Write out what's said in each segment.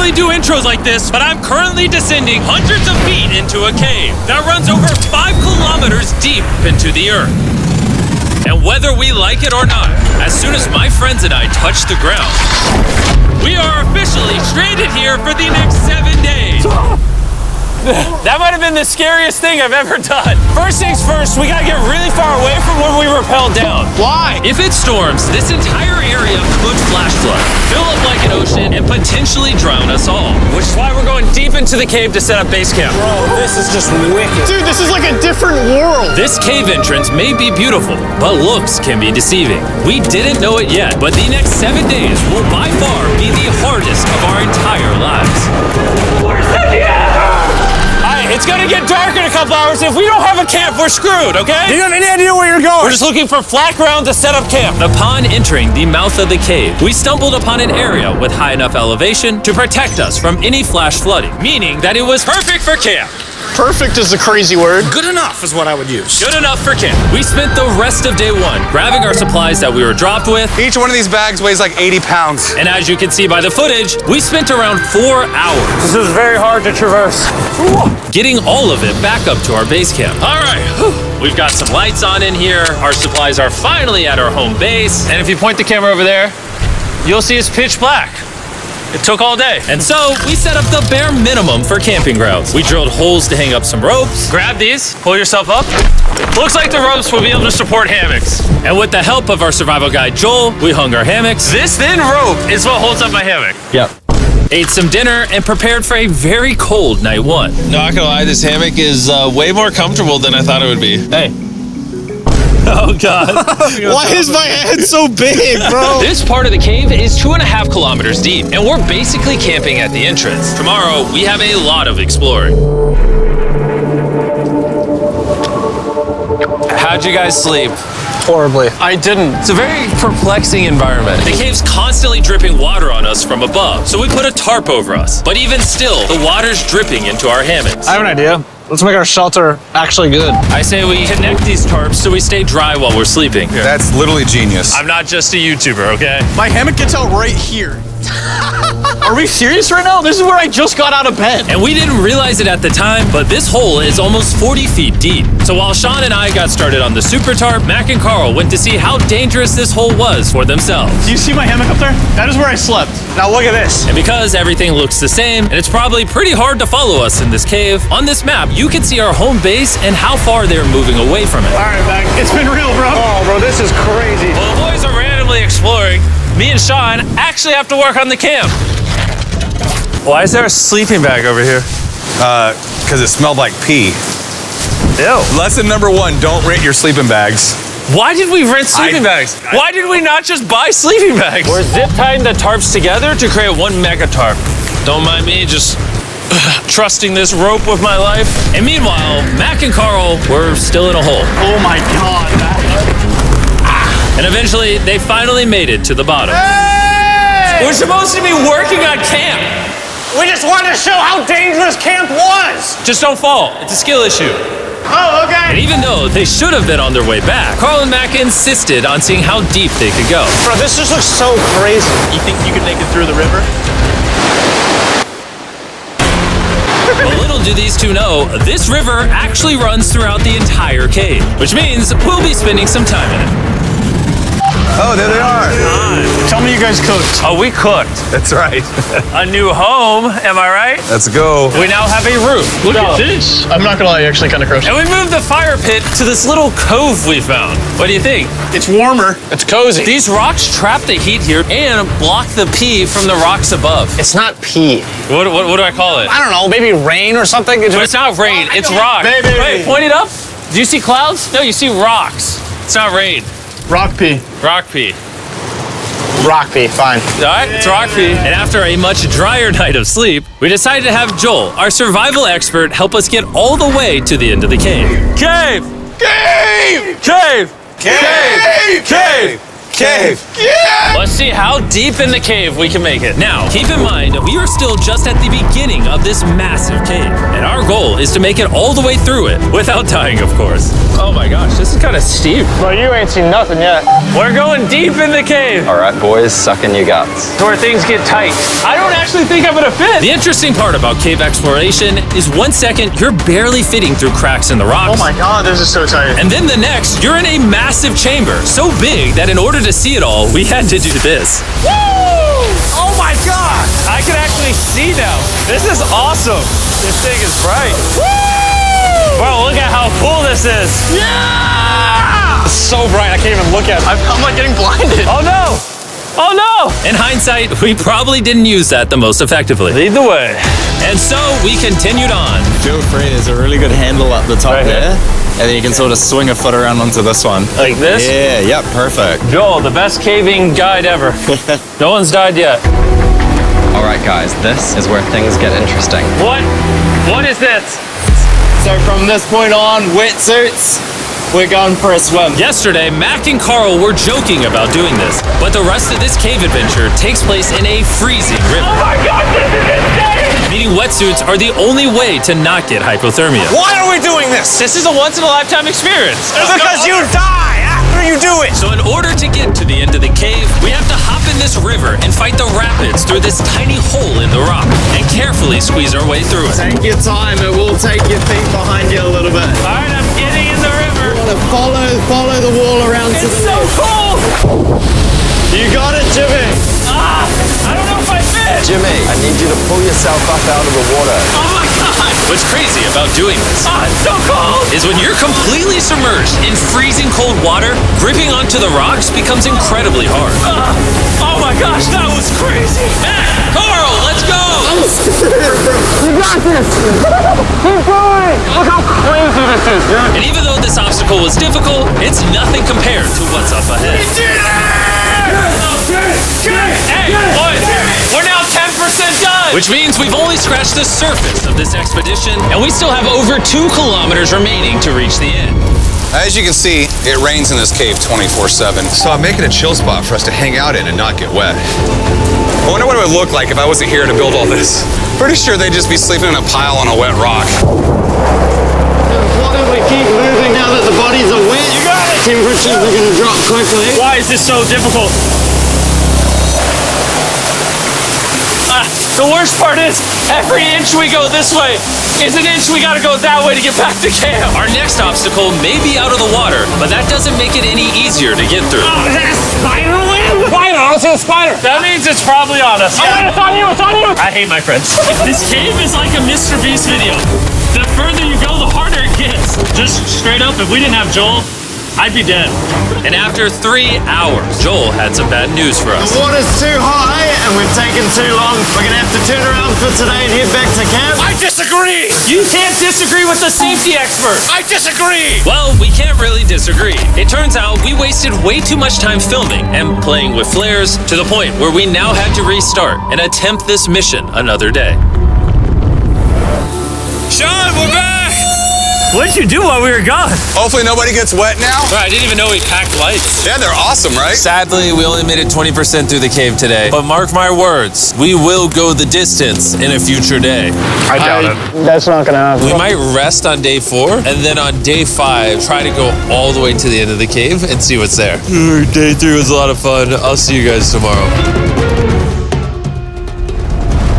normally do intros like this, but I'm currently descending hundreds of feet into a cave that runs over 5 kilometers deep into the earth. And whether we like it or not, as soon as my friends and I touch the ground, we are officially stranded here for the next 7 days. That might have been the scariest thing I've ever done. First things first, we gotta get really far away from where we rappelled down. Why? If it storms, this entire area could flash flood, fill up like an ocean, and potentially drown us all. Which is why we're going deep into the cave to set up base camp. Bro, this is just wicked. Dude, this is like a different world. This cave entrance may be beautiful, but looks can be deceiving. We didn't know it yet, but the next 7 days will by far be the hardest of our entire lives. It's gonna get dark in a couple hours. If we don't have a camp, we're screwed, okay? Do you have any idea where you're going? We're just looking for flat ground to set up camp. Upon entering the mouth of the cave, we stumbled upon an area with high enough elevation to protect us from any flash flooding, meaning that it was perfect for camp. Perfect is a crazy word. Good enough is what I would use. Good enough for camp. We spent the rest of day 1 grabbing our supplies that we were dropped with. Each one of these bags weighs like 80 pounds. And as you can see by the footage, we spent around 4 hours. This is very hard to traverse. Getting all of it back up to our base camp. All right, we've got some lights on in here. Our supplies are finally at our home base. And if you point the camera over there, you'll see it's pitch black. It took all day. And so we set up the bare minimum for camping grounds. We drilled holes to hang up some ropes. Grab these, pull yourself up. Looks like the ropes will be able to support hammocks. And with the help of our survival guide, Joel, we hung our hammocks. This thin rope is what holds up my hammock. Yep. Ate some dinner and prepared for a very cold night 1. Not gonna lie, this hammock is way more comfortable than I thought it would be. Hey. Oh, God. Why is my head so big, bro? This part of the cave is 2.5 kilometers deep, and we're basically camping at the entrance. Tomorrow, we have a lot of exploring. How'd you guys sleep? Horribly. I didn't. It's a very perplexing environment. The cave's constantly dripping water on us from above, so we put a tarp over us. But even still, the water's dripping into our hammocks. I have an idea. Let's make our shelter actually good. I say we connect these tarps so we stay dry while we're sleeping. That's literally genius. I'm not just a YouTuber, okay? My hammock gets out right here. Are we serious right now? This is where I just got out of bed. And we didn't realize it at the time, but this hole is almost 40 feet deep. So while Sean and I got started on the super tarp, Mac and Carl went to see how dangerous this hole was for themselves. Do you see my hammock up there? That is where I slept. Now look at this. And because everything looks the same, and it's probably pretty hard to follow us in this cave, on this map, you can see our home base and how far they're moving away from it. All right, Mac. It's been real, bro. Oh, bro, this is crazy. While the boys are randomly exploring, me and Sean actually have to work on the camp. Why is there a sleeping bag over here? Because it smelled like pee. Ew. Lesson number 1, don't rent your sleeping bags. Why did we rent sleeping bags? Why did we not just buy sleeping bags? We're zip tying the tarps together to create one mega tarp. Don't mind me just trusting this rope with my life. And meanwhile, Mac and Carl were still in a hole. Oh my God, Mac. And eventually, they finally made it to the bottom. Hey! We're supposed to be working on camp. We just wanted to show how dangerous camp was. Just don't fall. It's a skill issue. Oh, okay. And even though they should have been on their way back, Carl and Mac insisted on seeing how deep they could go. Bro, this just looks so crazy. You think you could make it through the river? But little do these two know, this river actually runs throughout the entire cave, which means we'll be spending some time in it. Oh, there they are. Tell me you guys cooked. Oh, we cooked. That's right. A new home, am I right? Let's go. We now have a roof. Look at this. I'm not gonna lie, you're actually kind of gross. And we moved the fire pit to this little cove we found. What do you think? It's warmer. It's cozy. These rocks trap the heat here and block the pee from the rocks above. It's not pee. What do I call it? I don't know, maybe rain or something. But it's not rain, it's rock. Baby. Wait, point it up. Do you see clouds? No, you see rocks. It's not rain. Rock pee. Rock pee. Rock pee, fine. All right, it's rock pee. And after a much drier night of sleep, we decided to have Joel, our survival expert, help us get all the way to the end of the cave. Cave! Cave! Cave! Cave! Cave! Cave! Let's see how deep in the cave we can make it. Now, keep in mind, we are still just at the beginning of this massive cave, and our goal is to make it all the way through it, without dying, of course. Oh my gosh, this is kind of steep. Well, you ain't seen nothing yet. We're going deep in the cave. All right, boys, suck in your guts. To where things get tight. I don't actually think I'm gonna fit. The interesting part about cave exploration is 1 second, you're barely fitting through cracks in the rocks. Oh my God, this is so tight. And then the next, you're in a massive chamber, so big that in order to see it all, we had to do this. Woo! Oh my God! I can actually see now. This is awesome. This thing is bright. Woo! Bro, look at how cool this is. Yeah! It's so bright, I can't even look at it. I'm like getting blinded. Oh no! Oh no! In hindsight, we probably didn't use that the most effectively. Lead the way. And so we continued on. Feel free, there's a really good handle up the top Right here? there. And then you can sort of swing a foot around onto this one. Like this? Yeah, yep, perfect. Joel, the best caving guide ever. No one's died yet. All right, guys, this is where things get interesting. What? What is this? So from this point on, wetsuits, we're going for a swim. Yesterday, Mac and Carl were joking about doing this, but the rest of this cave adventure takes place in a freezing river. Oh my God, this is insane! Meaning wetsuits are the only way to not get hypothermia. Why are we doing this? This is a once-in-a-lifetime experience. Because you die after you do it. So in order to get to the end of the cave, we have to hop in this river and fight the rapids through this tiny hole in the rock and carefully squeeze our way through it. Take your time, it will take your feet behind you a little bit. All right, I'm getting in the river. Follow the wall around to It's the so left. cool. You got it, Jimmy. Ah, I don't know if I fit. Jimmy, I need you to pull yourself up out of the water. Oh my God. What's crazy about doing this It's so cold. is when you're completely submerged in freezing cold water, gripping onto the rocks becomes incredibly hard. Oh my gosh, that was crazy. Matt, Carl, let's go. You got this. Keep going. Look how crazy this is, dude. And even though this obstacle was difficult, it's nothing compared to what's up ahead. Hey, boys, we're now 10% done. Which means we've only scratched the surface of this expedition, and we still have over 2 kilometers remaining to reach the end. As you can see, it rains in this cave 24/7. So I'm making a chill spot for us to hang out in and not get wet. I wonder what it would look like if I wasn't here to build all this. Pretty sure they'd just be sleeping in a pile on a wet rock. Why don't we keep moving now that the bodies are wet? You got it! Temperatures are going to drop quickly. Why is this so difficult? The worst part is, every inch we go this way is an inch we gotta go that way to get back to camp. Our next obstacle may be out of the water, but that doesn't make it any easier to get through. Is that a spider web? Spider, I don't see a spider. That means it's probably on us. Oh, it's on you, it's on you. I hate my friends. This cave is like a Mr. Beast video. The further you go, the harder it gets. Just straight up, if we didn't have Joel, I'd be dead. And after 3 hours, Joel had some bad news for us. The water's too high and we've taken too long. We're going to have to turn around for today and head back to camp. I disagree. You can't disagree with the safety expert. I disagree. Well, we can't really disagree. It turns out we wasted way too much time filming and playing with flares to the point where we now had to restart and attempt this mission another day. Sean, we're back! What'd you do while we were gone? Hopefully nobody gets wet now. I didn't even know we packed lights. Yeah, they're awesome, right? Sadly, we only made it 20% through the cave today. But mark my words, we will go the distance in a future day. I doubt it. That's not gonna happen. We might rest on day 4, and then on day 5, try to go all the way to the end of the cave and see what's there. Day 3 was a lot of fun. I'll see you guys tomorrow.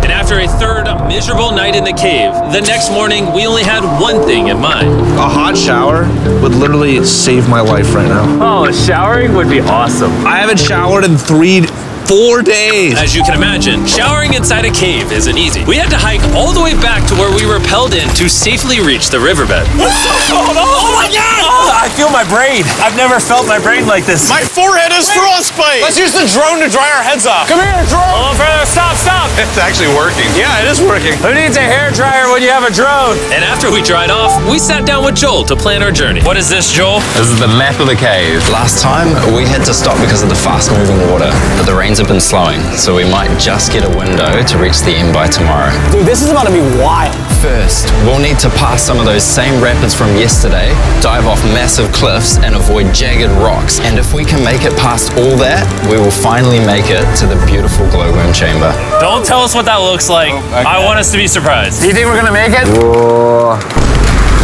And after a third miserable night in the cave, the next morning we only had one thing in mind. A hot shower would literally save my life right now. Oh, showering would be awesome. I haven't showered in 4 days. As you can imagine, showering inside a cave isn't easy. We had to hike all the way back to where we rappelled in to safely reach the riverbed. Oh my God! I feel my brain. I've never felt my brain like this. My forehead is frostbite. Let's use the drone to dry our heads off. Come here, drone. A little further. Stop. It's actually working. Yeah, it is working. Who needs a hairdryer when you have a drone? And after we dried off, we sat down with Joel to plan our journey. What is this, Joel? This is the map of the cave. Last time, we had to stop because of the fast-moving water, but the rains have been slowing, so we might just get a window to reach the end by tomorrow. Dude, this is about to be wild. First, we'll need to pass some of those same rapids from yesterday, dive off massive cliffs, and avoid jagged rocks. And if we can make it past all that, we will finally make it to the beautiful glowworm chamber. Don't tell us what that looks like. I want us to be surprised. Do you think we're gonna make it? Whoa.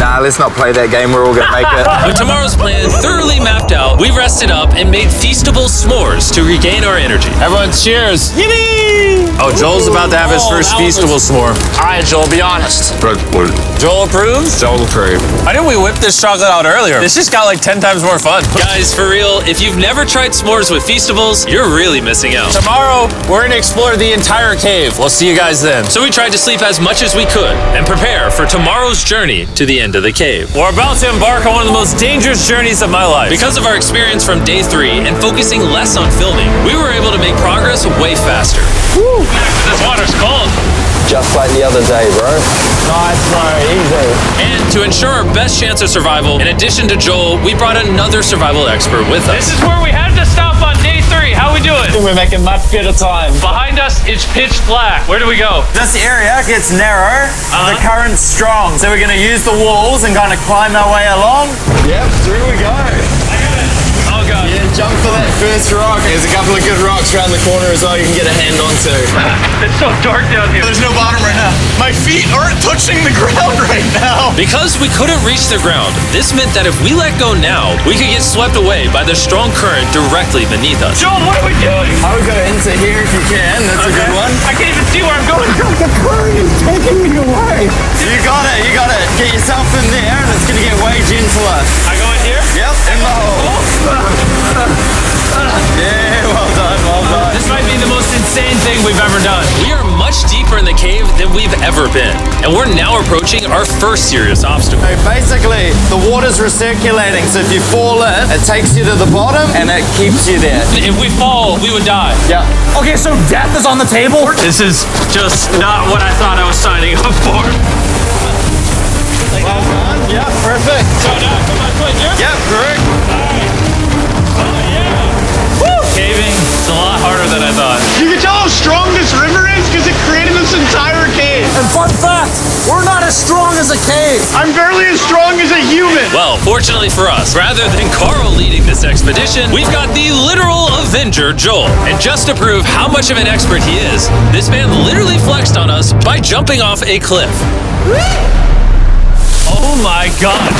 Nah, let's not play that game. We're all gonna make it. With tomorrow's plan thoroughly mapped out, we rested up and made feastable s'mores to regain our energy. Everyone, cheers. Yippee! Oh, Joel's about to have his first feastable s'more. All right, Joel, be honest. Joel approves? Joel approved. Why didn't we whip this chocolate out earlier? This just got like 10 times more fun. Guys, for real, if you've never tried s'mores with feastables, you're really missing out. Tomorrow, we're gonna explore the entire cave. We'll see you guys then. So we tried to sleep as much as we could and prepare for tomorrow's journey to the end of the cave. We're about to embark on one of the most dangerous journeys of my life. Because of our experience from day 3 and focusing less on filming, we were able to make progress way faster. Woo! This water's cold. Just like the other day, bro. Nice, bro. Easy. And to ensure our best chance of survival, in addition to Joel, we brought another survival expert with us. This is where we had to stop on day 3. How we doing? We're making much better time. Behind us, it's pitch black. Where do we go? This area gets narrow, the current's strong, so we're going to use the walls and kind of climb our way along. Yep, through we go. Oh, God. Yeah, jump for that first rock. There's a couple of good rocks around the corner as well you can get a hand onto. It's so dark down here. There's no bottom right now. My feet aren't touching the ground right now. Because we couldn't reach the ground, this meant that if we let go now, we could get swept away by the strong current directly beneath us. Joel, what are we doing? I would go into here if you can. That's a good one. I can't even see where I'm going. The current is taking me away. You got it, you got it. Get yourself in there and it's going to get way gentler. I go in here? Yep, in the hole. Yeah, well done, well done. This might be the most insane thing we've ever done. We are much deeper in the cave than we've ever been, and we're now approaching our first serious obstacle. So basically, the water's recirculating, so if you fall in, it takes you to the bottom and it keeps you there. If we fall, we would die. Yeah. Okay, so death is on the table? This is just not what I thought I was signing up for. Well done. Yeah, perfect. So now I put my foot here? Yep, correct. Caving is a lot harder than I thought. You can tell how strong this river is because it created this entire cave. And fun fact, we're not as strong as a cave. I'm barely as strong as a human. Well, fortunately for us, rather than Carl leading this expedition, we've got the literal Avenger, Joel. And just to prove how much of an expert he is, this man literally flexed on us by jumping off a cliff. Oh my God.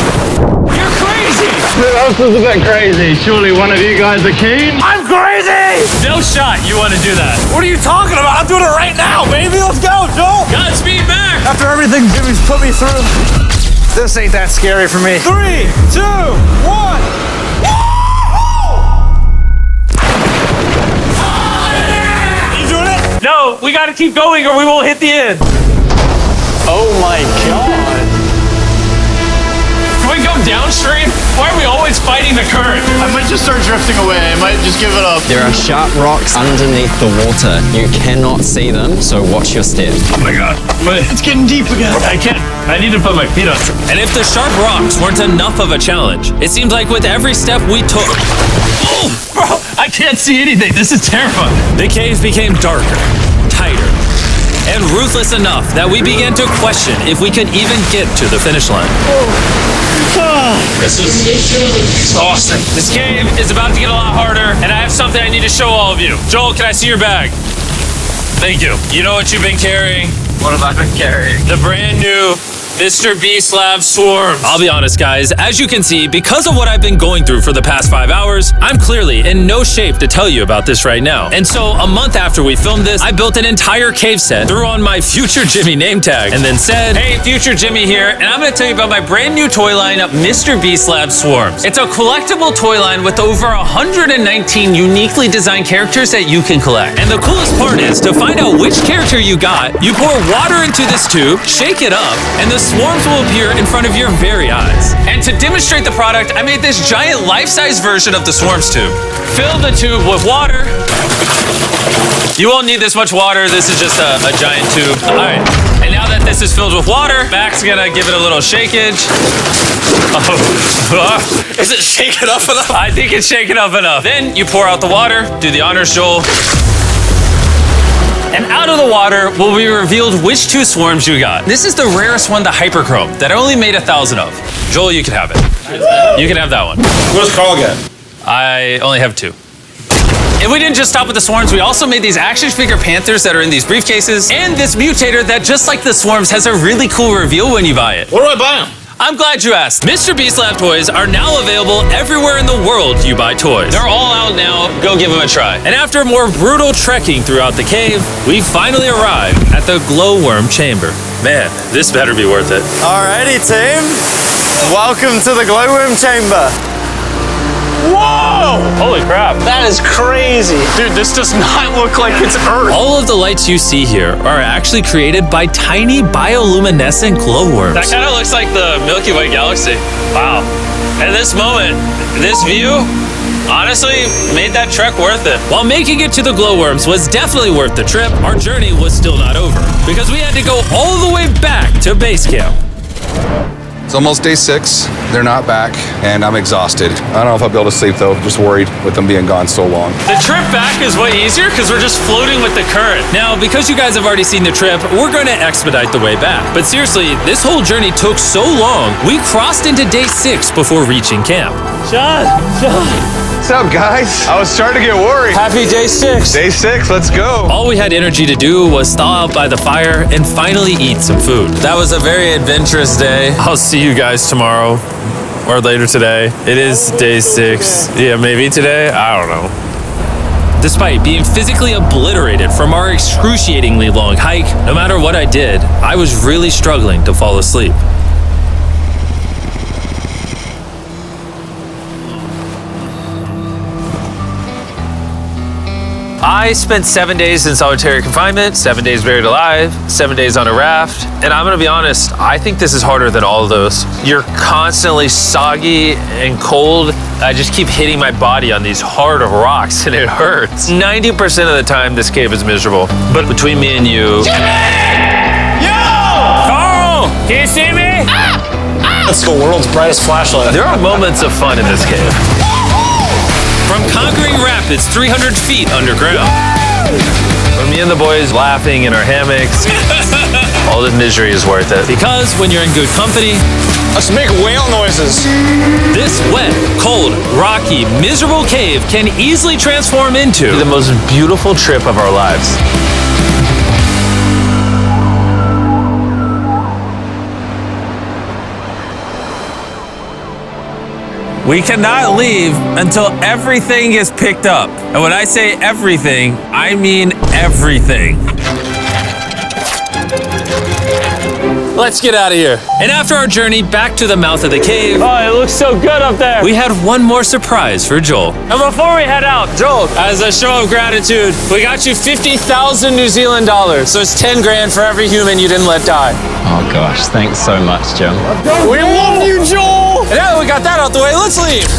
You're crazy. This is a bit crazy. Surely one of you guys are keen? I'm crazy. No shot you want to do that. What are you talking about? I'm doing it right now, baby. Let's go, Joel. Godspeed, Mac! After everything Jimmy's put me through, this ain't that scary for me. 3, 2, 1. You doing it? No, we got to keep going or we won't hit the end. Oh my God. Can we go downstream? Why are we always fighting the current? I might just start drifting away. I might just give it up. There are sharp rocks underneath the water. You cannot see them, so watch your step. Oh my God. It's getting deep again. I can't. I need to put my feet on. And if the sharp rocks weren't enough of a challenge, it seems like with every step we took... Oh, bro, I can't see anything. This is terrifying. The cave became darker, tighter, and ruthless enough that we began to question if we could even get to the finish line. This is exhausting. This cave is about to get a lot harder, and I have something I need to show all of you. Joel, can I see your bag? Thank you. You know what you've been carrying? What have I been carrying? The brand new Mr. Beast Lab Swarms. I'll be honest, guys. As you can see, because of what I've been going through for the past 5 hours, I'm clearly in no shape to tell you about this right now. And so, a month after we filmed this, I built an entire cave set, threw on my Future Jimmy name tag, and then said, hey, Future Jimmy here, and I'm gonna tell you about my brand new toy line, Mr. Beast Lab Swarms. It's a collectible toy line with over 119 uniquely designed characters that you can collect. And the coolest part is, to find out which character you got, you pour water into this tube, shake it up, and the swarms will appear in front of your very eyes. And to demonstrate the product, I made this giant life-size version of the swarms tube. Fill the tube with water. You won't need this much water. This is just a giant tube. All right. And now that this is filled with water, Mac's gonna give it a little shakeage. Oh. Is it shaken up enough? I think it's shaken up enough. Then you pour out the water. Do the honors, Joel. And out of the water will be revealed which 2 swarms you got. This is the rarest one, the hyperchrome, that I only made 1,000 of. Joel, you can have it. You can have that one. What's Carl get? I only have 2. And we didn't just stop with the swarms, we also made these action figure panthers that are in these briefcases, and this mutator that, just like the swarms, has a really cool reveal when you buy it. Where do I buy them? I'm glad you asked. Mr. Beast Lab toys are now available everywhere in the world you buy toys. They're all out now, go give them a try. And after more brutal trekking throughout the cave, we finally arrived at the glowworm chamber. Man, this better be worth it. Alrighty, team. Welcome to the glowworm chamber. Whoa! Holy crap. That is crazy. Dude, this does not look like it's Earth. All of the lights you see here are actually created by tiny bioluminescent glowworms. That kind of looks like the Milky Way galaxy. Wow. At this moment, this view, honestly, made that trek worth it. While making it to the glowworms was definitely worth the trip, our journey was still not over, because we had to go all the way back to base camp. It's almost day 6. They're not back, and I'm exhausted. I don't know if I'll be able to sleep, though. Just worried with them being gone so long. The trip back is way easier because we're just floating with the current. Now, because you guys have already seen the trip, we're going to expedite the way back. But seriously, this whole journey took so long, we crossed into day 6 before reaching camp. John. What's up, guys? I was starting to get worried. Happy day 6. Day 6, let's go. All we had energy to do was thaw out by the fire and finally eat some food. That was a very adventurous day. I'll see you guys tomorrow or later today. It is day 6. Yeah, maybe today. I don't know. Despite being physically obliterated from our excruciatingly long hike, no matter what I did, I was really struggling to fall asleep. I spent 7 days in solitary confinement, 7 days buried alive, 7 days on a raft, and I'm gonna be honest, I think this is harder than all of those. You're constantly soggy and cold. I just keep hitting my body on these hard rocks and it hurts. 90% of the time, this cave is miserable. But between me and you... Carl! Can you see me? That's the world's brightest flashlight. There are moments of fun in this cave. From conquering rapids 300 feet underground. From me and the boys laughing in our hammocks. All the misery is worth it. Because when you're in good company, Let's make whale noises. this wet, cold, rocky, miserable cave can easily transform into the most beautiful trip of our lives. We cannot leave until everything is picked up. And when I say everything, I mean everything. Let's get out of here. And after our journey back to the mouth of the cave, Oh, it looks so good up there. we had one more surprise for Joel. And before we head out, Joel, as a show of gratitude, we got you 50,000 New Zealand dollars. So it's 10 grand for every human you didn't let die. Oh gosh, thanks so much, Jim. We love you, Joel. And now that we got that out the way, let's leave.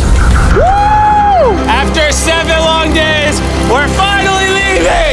After 7 long days, we're finally leaving.